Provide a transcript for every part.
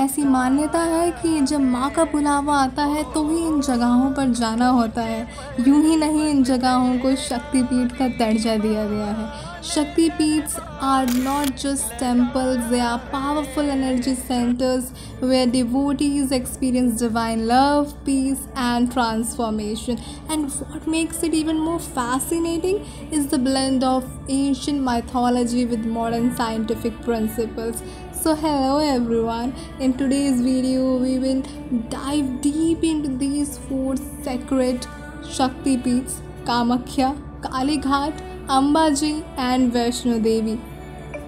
ऐसी मान्यता है कि जब माँ का बुलावा आता है तो ही इन जगहों पर जाना होता है। यूं ही नहीं, इन जगहों को शक्तिपीठ का दर्जा दिया गया है। Shaktipeeths are not just temples, they are powerful energy centers where devotees experience divine love, peace, and transformation. And what makes it even more fascinating is the blend of ancient mythology with modern scientific principles. So, hello everyone. In today's video, we will dive deep into these four sacred Shaktipeeths: Kamakhya, Kali Ghat, Ambaji, and Vaishno Devi.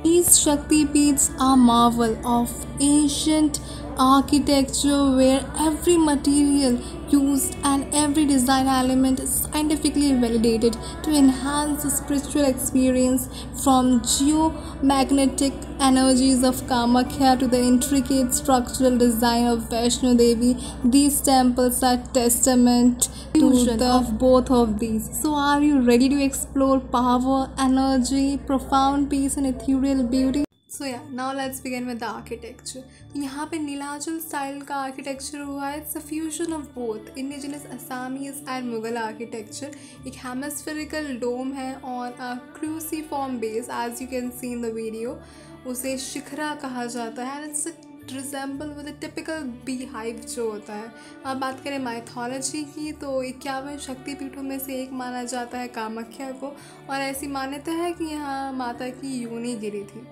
These Shakti Peeths are marvel of ancient architecture where every material used and every design element is scientifically validated to enhance the spiritual experience, from geomagnetic energies of Kamakhya to the intricate structural design of Vaishno Devi. These temples are testament to of both of these. So are you ready to explore power, energy, profound peace and ethereal beauty? So yeah, now let's begin with the architecture. तो यहाँ पे Nilachal style का architecture हुआ है. It's a fusion of both indigenous Assamese and Mughal architecture. एक hemispherical dome है और cruciform base, as you can see in the video. उसे शिखरा कहा जाता है and it's resemble with a typical bee hive जो होता है. अब बात करें माइथोलॉजी की तो 51 शक्तिपीठों में से एक माना जाता है कामाख्या को, और ऐसी मान्यता है कि यहाँ माता की योनि गिरी थी.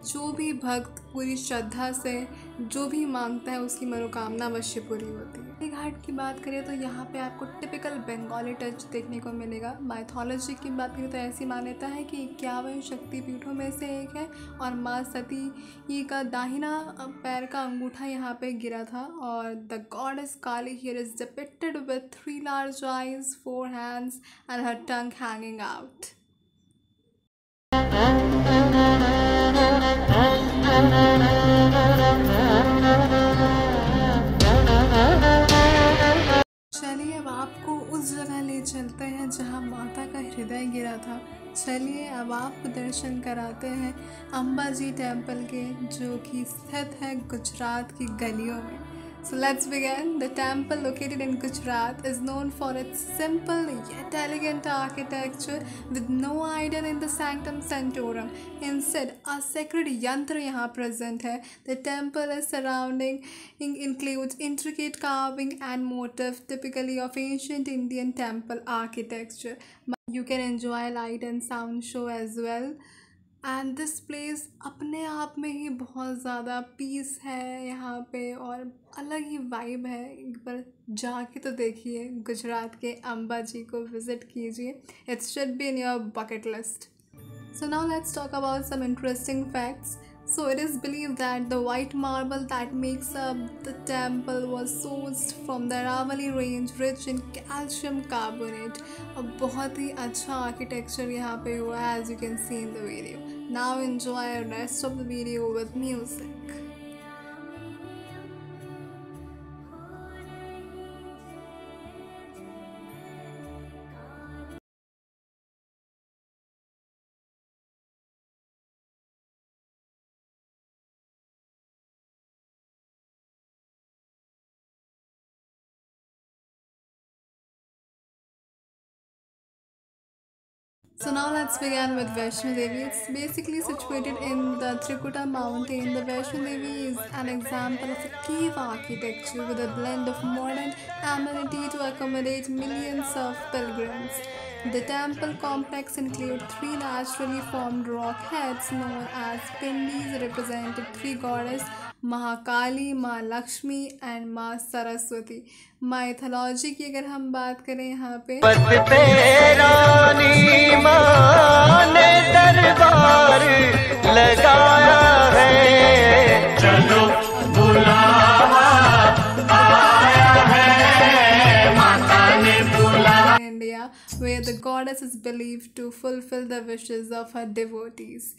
जो भी भक्त पूरी श्रद्धा से जो भी मांगता है उसकी मनोकामना अवश्य पूरी होती है. काली घाट की बात करें तो यहाँ पे आपको टिपिकल बंगाली टच देखने को मिलेगा. माइथोलॉजी की बात करें तो ऐसी मान्यता है कि 51 शक्तिपीठों में से एक है और माँ सती का दाहिना पैर का अंगूठा यहाँ पे गिरा था. और the goddess Kali here is depicted with 3 large eyes, 4 hands and her tongue hanging out. चलिए अब आपको उस जगह ले चलते हैं जहां माता का हृदय गिरा था. चलिए अब आपको दर्शन कराते हैं अंबाजी टेम्पल के, जो कि स्थित है गुजरात की गलियों में. So let's begin. The temple, located in Gujarat, is known for its simple yet elegant architecture with no idol in the sanctum sanctorum. Instead, a sacred yantra यहाँ present है. The temple is surrounding includes intricate carving and motif typically of ancient Indian temple architecture. You can enjoy light and sound show as well. And this place अपने आप में ही बहुत ज़्यादा piece है यहाँ पे, और अलग ही वाइब है. एक बार जाके तो देखिए, गुजरात के अंबाजी को विज़िट कीजिए. It should be in your bucket list. So now let's talk about some interesting facts. So it is believed that the white marble that makes up the temple was sourced from the Aravalli range, rich in calcium carbonate. अब बहुत ही अच्छा architecture यहाँ पे हुआ है, as you can see in the video. Now enjoy the rest of the video with music. So now let's begin with Vaishno Devi. It's basically situated in the Trikuta mountain. The Vaishno Devi is an example of a cave architecture with a blend of modern amenity to accommodate millions of pilgrims. The temple complex includes 3 naturally formed rock heads known as pindis, representing 3 goddesses: Mahakali, माँ Lakshmi and माँ Saraswati. Mythology की अगर हम बात करें यहाँ पे दरबार लगाया है, चलो बुलावा आया है, माता ने बुलाया. India, where the goddess is believed to fulfill the wishes of her devotees.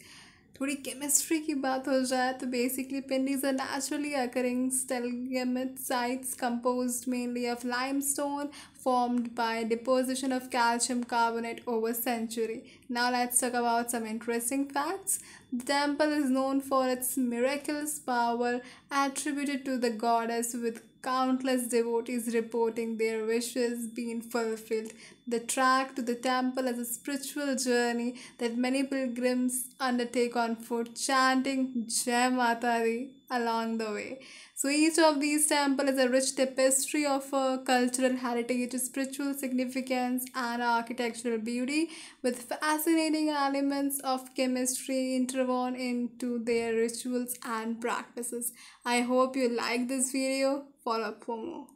थोड़ी केमिस्ट्री की बात हो जाए तो basically pindis are naturally occurring stalagmite sites composed mainly of limestone, formed by deposition of calcium carbonate over century. Now let's talk about some interesting facts. The temple is known for its miraculous power attributed to the goddess, with countless devotees reporting their wishes being fulfilled. The trek to the temple is a spiritual journey that many pilgrims undertake on foot, chanting Jai Mata Di along the way. So each of these temples is a rich tapestry of cultural heritage, spiritual significance, and architectural beauty, with fascinating elements of chemistry interwoven into their rituals and practices. I hope you like this video. Follow up for more.